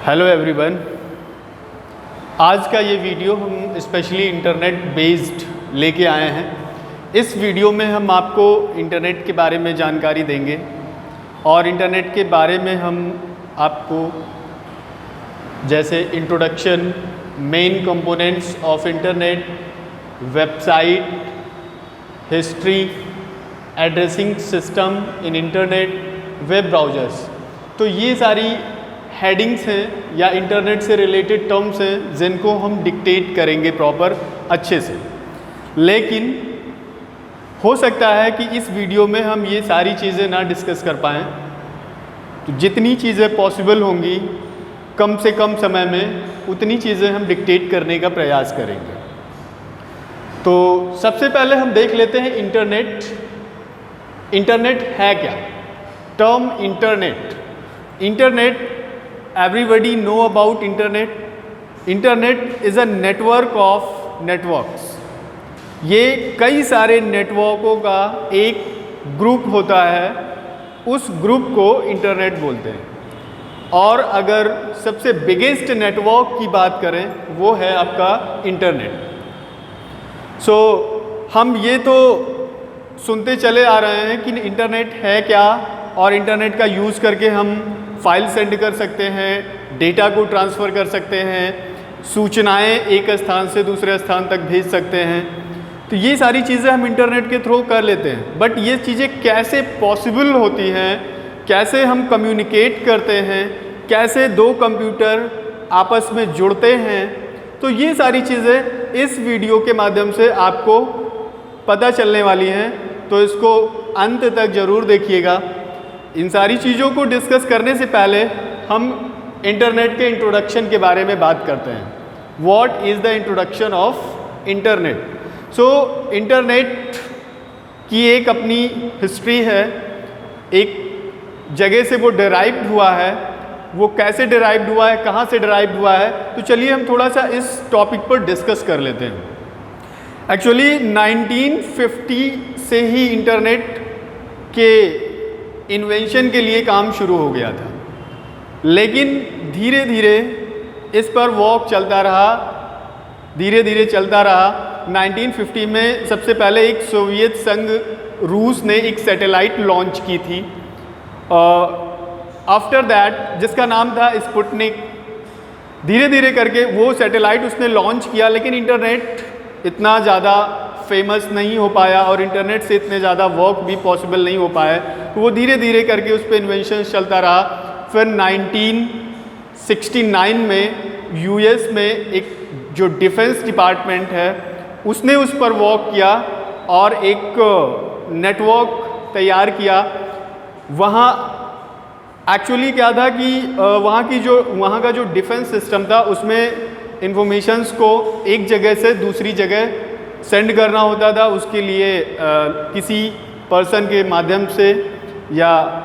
Hello everyone. आज का ये वीडियो हम स्पेशली इंटरनेट बेस्ड लेके आए हैं। इस वीडियो में हम आपको इंटरनेट के बारे में जानकारी देंगे और इंटरनेट के बारे में हम आपको जैसे introduction, main components of internet, website, history, addressing system in internet, web browsers, तो ये सारी हेडिंग्स हैं या इंटरनेट से रिलेटेड टर्म्स हैं जिनको हम डिक्टेट करेंगे प्रॉपर अच्छे से। लेकिन हो सकता है कि इस वीडियो में हम ये सारी चीज़ें ना डिस्कस कर पाएँ, तो जितनी चीज़ें पॉसिबल होंगी कम से कम समय में उतनी चीज़ें हम डिक्टेट करने का प्रयास करेंगे। तो सबसे पहले हम देख लेते हैं इंटरनेट। इंटरनेट है क्या? Term internet everybody know about internet is a network of networks। ये कई सारे नेटवर्कों का एक ग्रुप होता है, उस ग्रुप को इंटरनेट बोलते हैं। और अगर सबसे बिगेस्ट नेटवर्क की बात करें वो है आपका इंटरनेट। सो हम ये तो सुनते चले आ रहे हैं कि इंटरनेट है क्या, और इंटरनेट का यूज़ करके हम फाइल सेंड कर सकते हैं, डेटा को ट्रांसफ़र कर सकते हैं, सूचनाएं एक स्थान से दूसरे स्थान तक भेज सकते हैं। तो ये सारी चीज़ें हम इंटरनेट के थ्रू कर लेते हैं। बट ये चीज़ें कैसे पॉसिबल होती हैं, कैसे हम कम्युनिकेट करते हैं, कैसे दो कंप्यूटर आपस में जुड़ते हैं, तो ये सारी चीज़ें इस वीडियो के माध्यम से आपको पता चलने वाली हैं। तो इसको अंत तक ज़रूर देखिएगा। इन सारी चीज़ों को डिस्कस करने से पहले हम इंटरनेट के इंट्रोडक्शन के बारे में बात करते हैं। What is the introduction of internet? So internet की एक अपनी हिस्ट्री है, एक जगह से वो डिराइव्ड हुआ है। वो कैसे डिराइव्ड हुआ है, कहाँ से डिराइव्ड हुआ है, तो चलिए हम थोड़ा सा इस टॉपिक पर डिस्कस कर लेते हैं। एक्चुअली 1950 से ही इंटरनेट के इन्वेंशन के लिए काम शुरू हो गया था, लेकिन धीरे धीरे इस पर वर्क चलता रहा, धीरे धीरे चलता रहा। 1950 में सबसे पहले एक सोवियत संघ रूस ने एक सैटेलाइट लॉन्च की थी, आफ्टर दैट जिसका नाम था स्पुतनिक। धीरे धीरे करके वो सैटेलाइट उसने लॉन्च किया, लेकिन इंटरनेट इतना ज़्यादा फेमस नहीं हो पाया और इंटरनेट से इतने ज़्यादा वर्क भी पॉसिबल नहीं हो पाया। तो वो धीरे धीरे करके उस पर इन्वेंशन चलता रहा। फिर 1969 में यूएस में एक जो डिफेंस डिपार्टमेंट है उसने उस पर वर्क किया और एक नेटवर्क तैयार किया। वहाँ एक्चुअली क्या था कि वहाँ का जो डिफेंस सिस्टम था उसमें इंफॉर्मेशंस को एक जगह से दूसरी जगह सेंड करना होता था। उसके लिए किसी पर्सन के माध्यम से या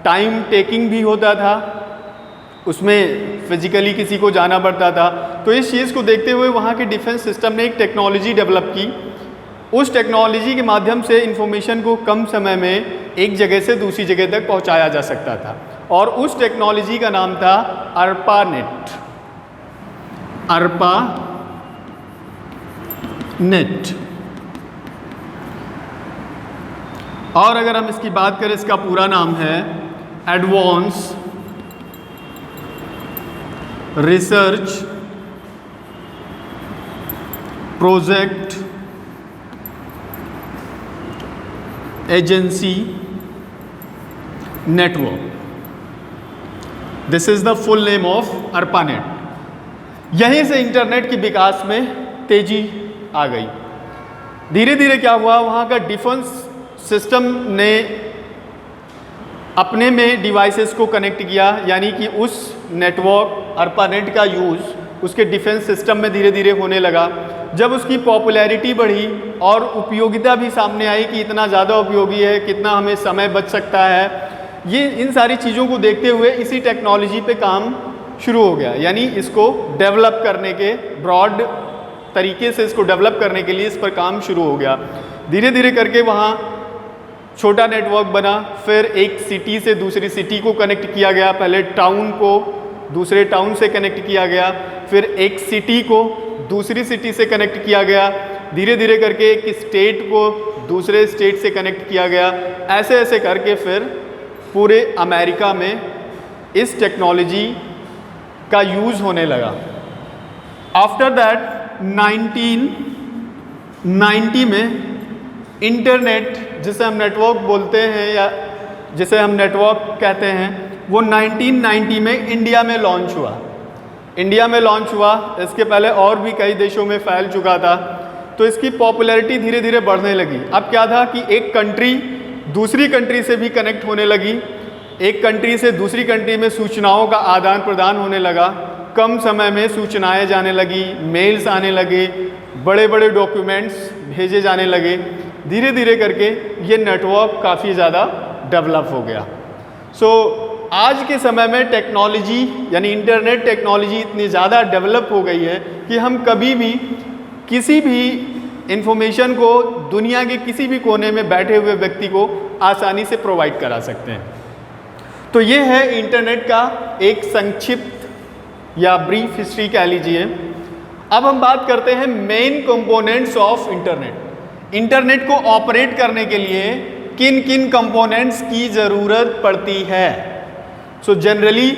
टाइम टेकिंग भी होता था, उसमें फिजिकली किसी को जाना पड़ता था। तो इस चीज़ को देखते हुए वहाँ के डिफेंस सिस्टम ने एक टेक्नोलॉजी डेवलप की। उस टेक्नोलॉजी के माध्यम से इंफॉर्मेशन को कम समय में एक जगह से दूसरी जगह तक पहुँचाया जा सकता था, और उस टेक्नोलॉजी का नाम था ARPANET। और अगर हम इसकी बात करें, इसका पूरा नाम है advance research project agency network. This is the full name of ARPANET। यहीं से इंटरनेट के विकास में तेजी आ गई। धीरे धीरे क्या हुआ, वहाँ का डिफेंस सिस्टम ने अपने में डिवाइसेस को कनेक्ट किया, यानी कि उस नेटवर्क ARPANET का यूज़ उसके डिफेंस सिस्टम में धीरे धीरे होने लगा। जब उसकी पॉपुलैरिटी बढ़ी और उपयोगिता भी सामने आई कि इतना ज़्यादा उपयोगी है, कितना हमें समय बच सकता है, ये इन सारी चीज़ों को देखते हुए इसी टेक्नोलॉजी पे काम शुरू हो गया। यानी इसको डेवलप करने के, ब्रॉड तरीके से इसको डेवलप करने के लिए इस पर काम शुरू हो गया। धीरे धीरे करके वहाँ छोटा नेटवर्क बना, फिर एक सिटी से दूसरी सिटी को कनेक्ट किया गया। पहले टाउन को दूसरे टाउन से कनेक्ट किया गया, फिर एक सिटी को दूसरी सिटी से कनेक्ट किया गया, धीरे धीरे करके एक स्टेट को दूसरे स्टेट से कनेक्ट किया गया, ऐसे ऐसे करके फिर पूरे अमेरिका में इस टेक्नोलॉजी का यूज़ होने लगा। आफ्टर दैट 1990 में इंटरनेट, जिसे हम नेटवर्क बोलते हैं या जिसे हम नेटवर्क कहते हैं, वो 1990 में इंडिया में लॉन्च हुआ। इंडिया में लॉन्च हुआ, इसके पहले और भी कई देशों में फैल चुका था। तो इसकी पॉपुलैरिटी धीरे धीरे बढ़ने लगी। अब क्या था कि एक कंट्री दूसरी कंट्री से भी कनेक्ट होने लगी, एक कंट्री से दूसरी कंट्री में सूचनाओं का आदान प्रदान होने लगा, कम समय में सूचनाएं जाने लगी, मेल्स आने लगे, बड़े बड़े डॉक्यूमेंट्स भेजे जाने लगे। धीरे धीरे करके ये नेटवर्क काफ़ी ज़्यादा डेवलप हो गया। आज के समय में टेक्नोलॉजी यानी इंटरनेट टेक्नोलॉजी इतनी ज़्यादा डेवलप हो गई है कि हम कभी भी किसी भी इंफॉर्मेशन को दुनिया के किसी भी कोने में बैठे हुए व्यक्ति को आसानी से प्रोवाइड करा सकते हैं। तो ये है इंटरनेट का एक संक्षिप्त या ब्रीफ हिस्ट्री कह लीजिए। अब हम बात करते हैं main components of internet. Internet को ऑपरेट करने के लिए किन किन कंपोनेंट्स की ज़रूरत पड़ती है। जनरली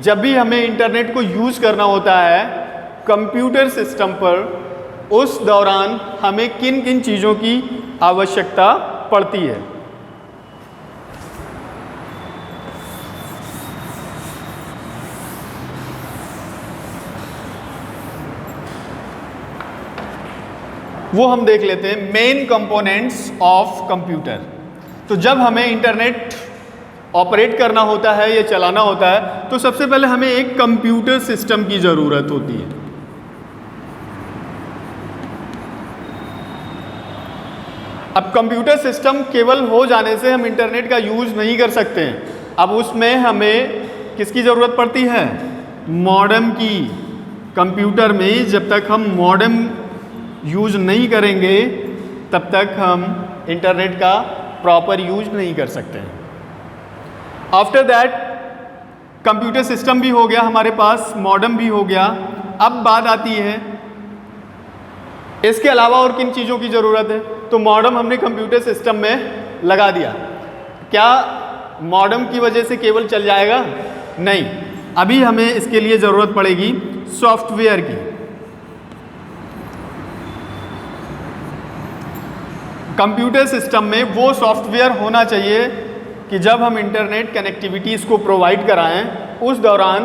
जब भी हमें इंटरनेट को यूज़ करना होता है कंप्यूटर सिस्टम पर, उस दौरान हमें किन किन चीज़ों की आवश्यकता पड़ती है। वो हम देख लेते हैं, मेन कंपोनेंट्स ऑफ कंप्यूटर। तो जब हमें इंटरनेट ऑपरेट करना होता है या चलाना होता है तो सबसे पहले हमें एक कंप्यूटर सिस्टम की ज़रूरत होती है। अब कंप्यूटर सिस्टम केवल हो जाने से हम इंटरनेट का यूज़ नहीं कर सकते हैं। अब उसमें हमें किसकी ज़रूरत पड़ती है? मॉडेम की। कंप्यूटर में जब तक हम मॉडेम यूज़ नहीं करेंगे तब तक हम इंटरनेट का प्रॉपर यूज नहीं कर सकते हैं। आफ्टर दैट कंप्यूटर सिस्टम भी हो गया हमारे पास, मॉडेम भी हो गया। अब बात आती है इसके अलावा और किन चीज़ों की ज़रूरत है। तो मॉडेम हमने कंप्यूटर सिस्टम में लगा दिया। क्या मॉडेम की वजह से केबल चल जाएगा? नहीं, अभी हमें इसके लिए ज़रूरत पड़ेगी सॉफ्टवेयर की। कंप्यूटर सिस्टम में वो सॉफ्टवेयर होना चाहिए कि जब हम इंटरनेट कनेक्टिविटीज़ को प्रोवाइड कराएं उस दौरान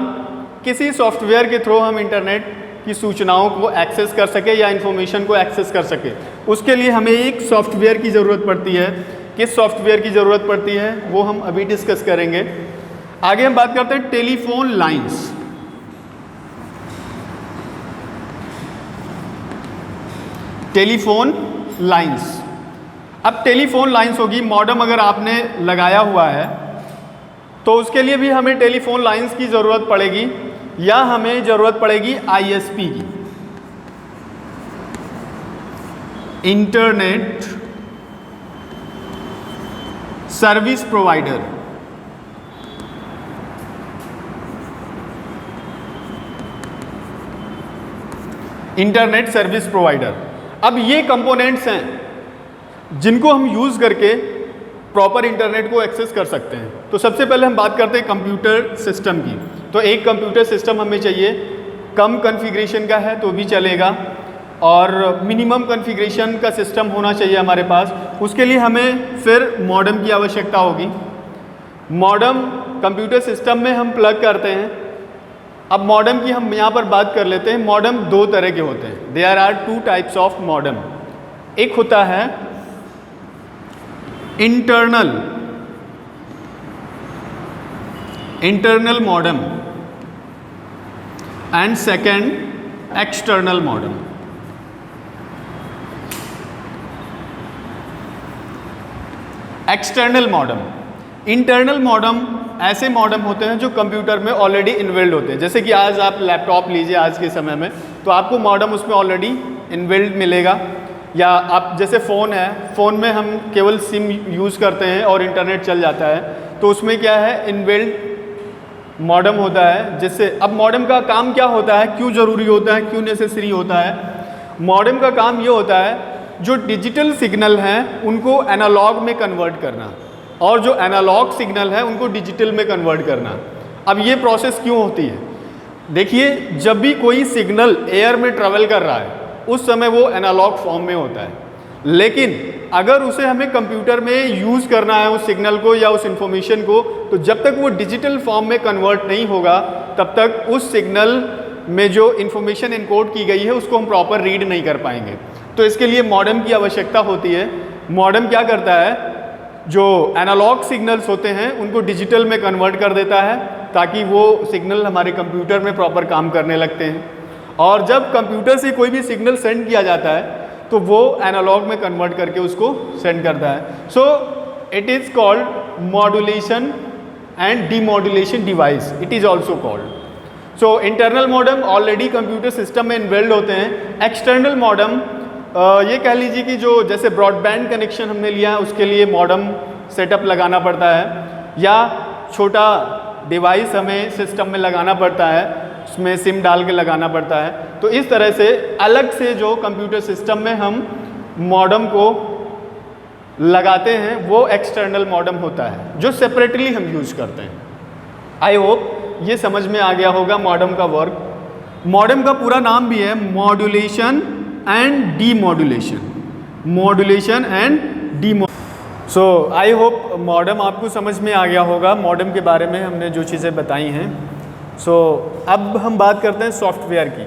किसी सॉफ्टवेयर के थ्रू हम इंटरनेट की सूचनाओं को एक्सेस कर सके या इन्फॉर्मेशन को एक्सेस कर सके। उसके लिए हमें एक सॉफ्टवेयर की ज़रूरत पड़ती है। किस सॉफ्टवेयर की ज़रूरत पड़ती है वो हम अभी डिस्कस करेंगे। आगे हम बात करते हैं टेलीफोन लाइंस। टेलीफोन लाइंस, अब टेलीफोन लाइंस होगी, मॉडेम अगर आपने लगाया हुआ है तो उसके लिए भी हमें टेलीफोन लाइंस की ज़रूरत पड़ेगी या हमें ज़रूरत पड़ेगी आईएसपी की, internet service provider. Internet service provider. अब ये कंपोनेंट्स हैं जिनको हम यूज़ करके प्रॉपर इंटरनेट को एक्सेस कर सकते हैं। तो सबसे पहले हम बात करते हैं कंप्यूटर सिस्टम की। तो एक कंप्यूटर सिस्टम हमें चाहिए, कम कॉन्फ़िगरेशन का है तो भी चलेगा और मिनिमम कॉन्फ़िगरेशन का सिस्टम होना चाहिए हमारे पास। उसके लिए हमें फिर मॉडेम की आवश्यकता होगी। मॉडेम कंप्यूटर सिस्टम में हम प्लग करते हैं। अब मॉडेम की हम यहाँ पर बात कर लेते हैं। मॉडेम दो तरह के होते हैं, there are two types of modem. एक होता है internal modem and second external modem. External modem, internal modem ऐसे मॉडेम होते हैं जो कंप्यूटर में ऑलरेडी इनबिल्ड होते हैं। जैसे कि आज आप लैपटॉप लीजिए आज के समय में, तो आपको मॉडेम उसमें ऑलरेडी इनबिल्ड मिलेगा। या आप जैसे फ़ोन है, फ़ोन में हम केवल सिम यूज़ करते हैं और इंटरनेट चल जाता है, तो उसमें क्या है, इनबिल्ड मॉडेम होता है, जिससे अब मॉडेम का काम क्या होता है, क्यों ज़रूरी होता है, क्यों नेसेसरी होता है। मॉडेम का काम ये होता है जो डिजिटल सिग्नल हैं उनको एनालॉग में कन्वर्ट करना, और जो एनालॉग सिग्नल है उनको डिजिटल में कन्वर्ट करना। अब ये प्रोसेस क्यों होती है, देखिए जब भी कोई सिग्नल एयर में ट्रेवल कर रहा है उस समय वो एनालॉग फॉर्म में होता है, लेकिन अगर उसे हमें कंप्यूटर में यूज़ करना है उस सिग्नल को या उस इंफॉर्मेशन को, तो जब तक वो डिजिटल फॉर्म में कन्वर्ट नहीं होगा तब तक उस सिग्नल में जो इंफॉर्मेशन इनकोड की गई है उसको हम प्रॉपर रीड नहीं कर पाएंगे। तो इसके लिए मॉडेम की आवश्यकता होती है। मॉडेम क्या करता है, जो एनालॉग सिग्नल्स होते हैं उनको डिजिटल में कन्वर्ट कर देता है ताकि वो सिग्नल हमारे कंप्यूटर में प्रॉपर काम करने लगते हैं। और जब कंप्यूटर से कोई भी सिग्नल सेंड किया जाता है तो वो एनालॉग में कन्वर्ट करके उसको सेंड करता है। So it is called modulation and demodulation device, it is also called. So internal modem already computer system में इनबिल्ड होते हैं। एक्सटर्नल मॉडेम ये कह लीजिए कि जो जैसे ब्रॉडबैंड कनेक्शन हमने लिया है उसके लिए मॉडेम सेटअप लगाना पड़ता है, या छोटा डिवाइस हमें सिस्टम में लगाना पड़ता है, उसमें सिम डाल के लगाना पड़ता है। तो इस तरह से अलग से जो कंप्यूटर सिस्टम में हम मॉडेम को लगाते हैं वो एक्सटर्नल मॉडेम होता है जो सेपरेटली हम यूज करते हैं। आई होप ये समझ में आ गया होगा मॉडेम का वर्क। मॉडेम का पूरा नाम भी है modulation and demodulation, modulation and demodulation. So I hope modem आपको समझ में आ गया होगा। मॉडेम के बारे में हमने जो चीज़ें बताई हैं। सो अब हम बात करते हैं सॉफ्टवेयर की।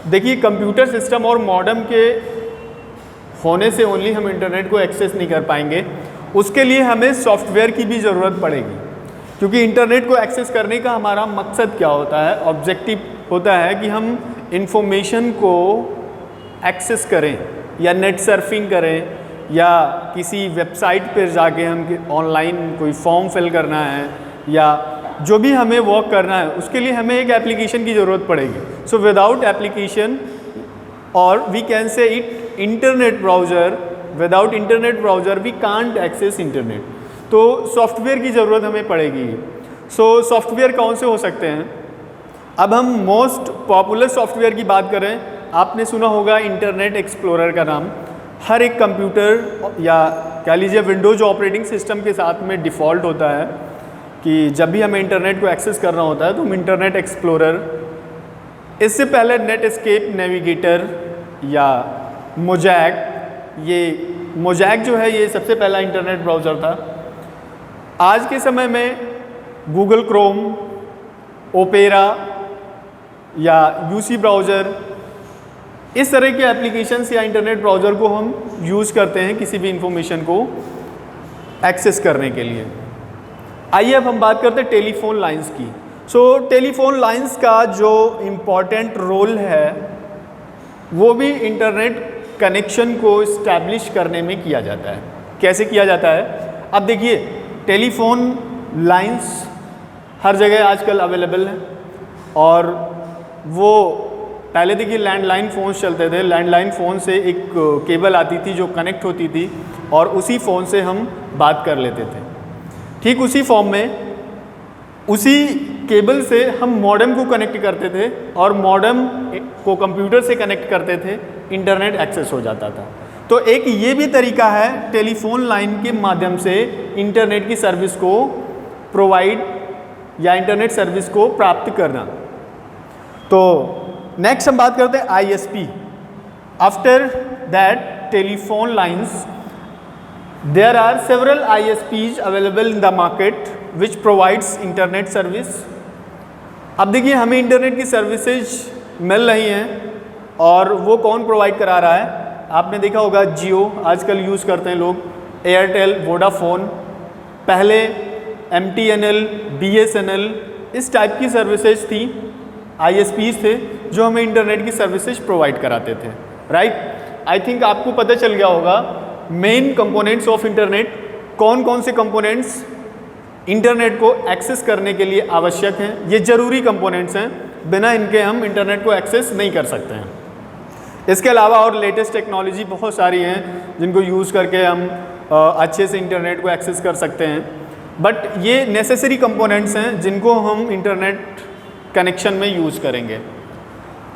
देखिए कंप्यूटर सिस्टम और मॉडेम के होने से ओनली हम इंटरनेट को एक्सेस नहीं कर पाएंगे, उसके लिए हमें सॉफ्टवेयर की भी ज़रूरत पड़ेगी। क्योंकि इंटरनेट को एक्सेस करने का हमारा मकसद क्या होता है, ऑब्जेक्टिव होता है कि हम इंफॉर्मेशन को एक्सेस करें या नेट सर्फिंग करें या किसी वेबसाइट पर जाके हम ऑनलाइन कोई फॉर्म फिल करना है या जो भी हमें वर्क करना है उसके लिए हमें एक एप्लीकेशन की ज़रूरत पड़ेगी। सो विदाउट एप्लीकेशन, और we can say it internet browser, without internet browser we can't access internet. तो सॉफ्टवेयर की ज़रूरत हमें पड़ेगी। सो सॉफ्टवेयर कौन से हो सकते हैं? अब हम मोस्ट पॉपुलर सॉफ्टवेयर की बात करें, आपने सुना होगा इंटरनेट एक्सप्लोरर का नाम। हर एक कंप्यूटर या कह लीजिए विंडोज़ ऑपरेटिंग सिस्टम के साथ में डिफ़ॉल्ट होता है कि जब भी हमें इंटरनेट को एक्सेस करना होता है तो हम इंटरनेट एक्सप्लोरर, इससे पहले नेट एस्केप नेविगेटर या मोजैक, ये मोजैक जो है ये सबसे पहला इंटरनेट ब्राउज़र था। आज के समय में गूगल क्रोम, ओपेरा या यूसी ब्राउज़र, इस तरह के एप्लीकेशंस या इंटरनेट ब्राउज़र को हम यूज़ करते हैं किसी भी इंफॉर्मेशन को एक्सेस करने के लिए। आइए अब हम बात करते हैं टेलीफोन लाइंस की। सो टेलीफोन लाइंस का जो इम्पॉर्टेंट रोल है वो भी इंटरनेट कनेक्शन को इस्टेब्लिश करने में किया जाता है। कैसे किया जाता है? अब देखिए टेलीफोन लाइंस हर जगह आजकल अवेलेबल है, और वो पहले देखिए लैंडलाइन फ़ोन्स चलते थे। लैंडलाइन फ़ोन से एक केबल आती थी जो कनेक्ट होती थी और उसी फ़ोन से हम बात कर लेते थे। ठीक उसी फॉर्म में उसी केबल से हम मॉडेम को कनेक्ट करते थे और मॉडेम को कंप्यूटर से कनेक्ट करते थे, इंटरनेट एक्सेस हो जाता था। तो एक ये भी तरीका है टेलीफोन लाइन के माध्यम से इंटरनेट की सर्विस को प्रोवाइड या इंटरनेट सर्विस को प्राप्त करना। तो नेक्स्ट हम बात करते हैं ISP. After that telephone lines there are several ISPs available in the market which provides internet service। अब देखिए हमें इंटरनेट की सर्विसेज मिल रही हैं और वो कौन प्रोवाइड करा रहा है? आपने देखा होगा जियो आजकल यूज़ करते हैं लोग, एयरटेल, वोडाफोन, पहले MTNL, BSNL, इस टाइप की सर्विसेज थी, ISPs थे जो हमें इंटरनेट की सर्विसेज प्रोवाइड कराते थे, राइट। आई थिंक आपको पता चल गया होगा मेन कंपोनेंट्स ऑफ इंटरनेट, कौन कौन से कंपोनेंट्स इंटरनेट को एक्सेस करने के लिए आवश्यक हैं। ये ज़रूरी कंपोनेंट्स हैं, बिना इनके हम इंटरनेट को एक्सेस नहीं कर सकते हैं। इसके अलावा और लेटेस्ट टेक्नोलॉजी बहुत सारी हैं जिनको यूज़ करके हम अच्छे से इंटरनेट को एक्सेस कर सकते हैं। बट ये नेसेसरी कंपोनेंट्स हैं जिनको हम इंटरनेट कनेक्शन में यूज़ करेंगे।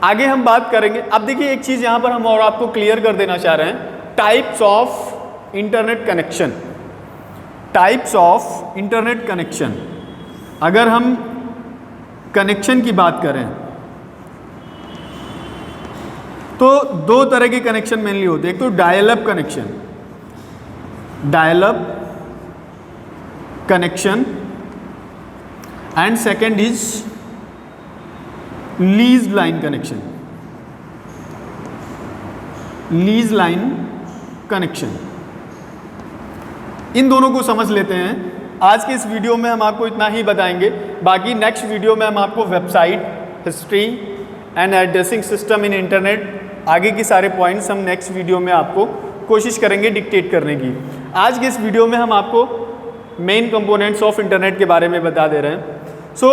आगे हम बात करेंगे। अब देखिए एक चीज़ यहाँ पर हम और आपको क्लियर कर देना चाह रहे हैं, types of internet connection. Types of internet connection, अगर हम कनेक्शन की बात करें तो दो तरह के कनेक्शन मेनली होते हैं। एक तो dial up connection, dial up connection, and second is lease line connection. Lease line connection, इन दोनों को समझ लेते हैं। आज के इस वीडियो में हम आपको इतना ही बताएंगे, बाकी नेक्स्ट वीडियो में हम आपको website, history and addressing system in internet, आगे की सारे पॉइंट्स हम नेक्स्ट वीडियो में आपको कोशिश करेंगे डिक्टेट करने की। आज के इस वीडियो में हम आपको मेन कंपोनेंट्स ऑफ इंटरनेट के बारे में बता दे रहे हैं। सो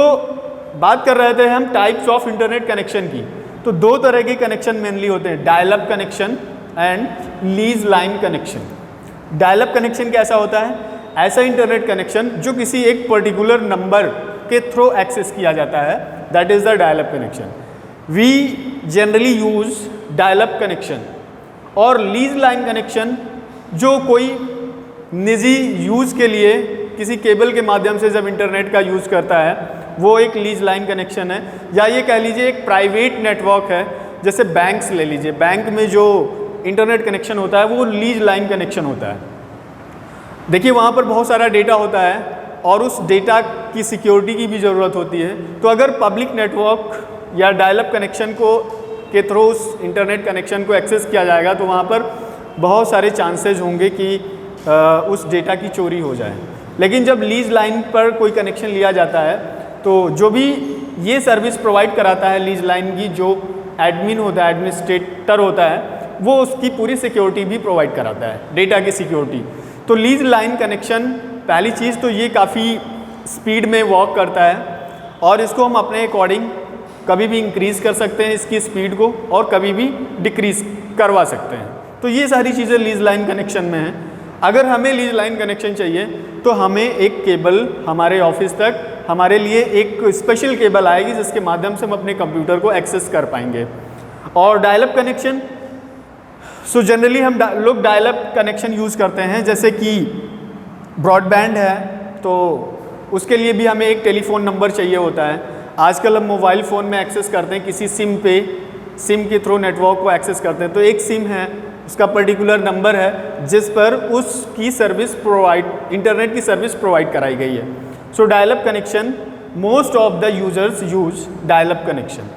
बात कर रहे थे हम टाइप्स ऑफ इंटरनेट कनेक्शन की। तो दो तरह के कनेक्शन मेनली होते हैं, dial up connection and lease line connection. Dial up connection कैसा होता है? ऐसा इंटरनेट कनेक्शन जो किसी एक पर्टिकुलर नंबर के थ्रू एक्सेस किया जाता है, that is the dial up connection. We generally use dial up connection. और लीज लाइन कनेक्शन जो कोई निजी यूज़ के लिए किसी केबल के माध्यम से जब इंटरनेट का यूज़ करता है, वो एक लीज लाइन कनेक्शन है। या ये कह लीजिए एक प्राइवेट नेटवर्क है, जैसे बैंक्स ले लीजिए, बैंक में जो इंटरनेट कनेक्शन होता है वो लीज लाइन कनेक्शन होता है। देखिए वहाँ पर बहुत सारा डेटा होता है और उस डेटा की सिक्योरिटी की भी ज़रूरत होती है। तो अगर पब्लिक नेटवर्क या डायल अप कनेक्शन को के थ्रू उस इंटरनेट कनेक्शन को एक्सेस किया जाएगा तो वहाँ पर बहुत सारे चांसेज होंगे कि उस डेटा की चोरी हो जाए। लेकिन जब लीज लाइन पर कोई कनेक्शन लिया जाता है तो जो भी ये सर्विस प्रोवाइड कराता है लीज लाइन की, जो एडमिन होता है, एडमिनिस्ट्रेटर होता है, वो उसकी पूरी सिक्योरिटी भी प्रोवाइड कराता है, डेटा की सिक्योरिटी। तो लीज लाइन कनेक्शन, पहली चीज़ तो ये काफ़ी स्पीड में वर्क करता है और इसको हम अपने अकॉर्डिंग कभी भी इंक्रीज़ कर सकते हैं इसकी स्पीड को, और कभी भी डिक्रीज़ करवा सकते हैं। तो ये सारी चीज़ें लीज लाइन कनेक्शन में हैं। अगर हमें लीज लाइन कनेक्शन चाहिए तो हमें एक केबल हमारे ऑफिस तक, हमारे लिए एक स्पेशल केबल आएगी जिसके माध्यम से हम अपने कंप्यूटर को एक्सेस कर पाएंगे। और dial up connection, so generally हम लोग डायल अप कनेक्शन यूज़ करते हैं, जैसे कि ब्रॉडबैंड है तो उसके लिए भी हमें एक टेलीफोन नंबर चाहिए होता है। आजकल हम मोबाइल फ़ोन में एक्सेस करते हैं, किसी सिम पे, सिम के थ्रू नेटवर्क को एक्सेस करते हैं। तो एक सिम है, उसका पर्टिकुलर नंबर है जिस पर उसकी सर्विस प्रोवाइड, इंटरनेट की सर्विस प्रोवाइड कराई गई है। So dial up connection, most of the users use dial up connection.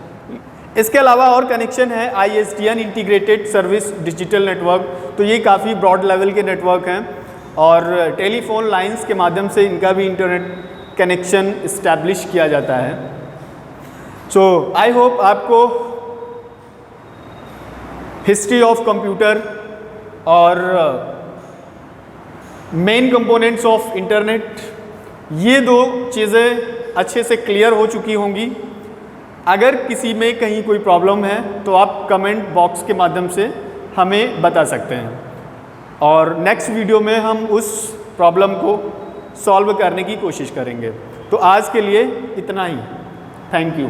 इसके अलावा और कनेक्शन है ISDN, integrated service digital network. तो ये काफ़ी ब्रॉड लेवल के नेटवर्क हैं और टेलीफोन लाइंस के माध्यम से इनका भी इंटरनेट कनेक्शन इस्टेब्लिश किया जाता है। सो आई होप आपको हिस्ट्री ऑफ कंप्यूटर और मेन कंपोनेंट्स ऑफ इंटरनेट, ये दो चीज़ें अच्छे से क्लियर हो चुकी होंगी। अगर किसी में कहीं कोई प्रॉब्लम है तो आप कमेंट बॉक्स के माध्यम से हमें बता सकते हैं और नेक्स्ट वीडियो में हम उस प्रॉब्लम को सॉल्व करने की कोशिश करेंगे। तो आज के लिए इतना ही। Thank you.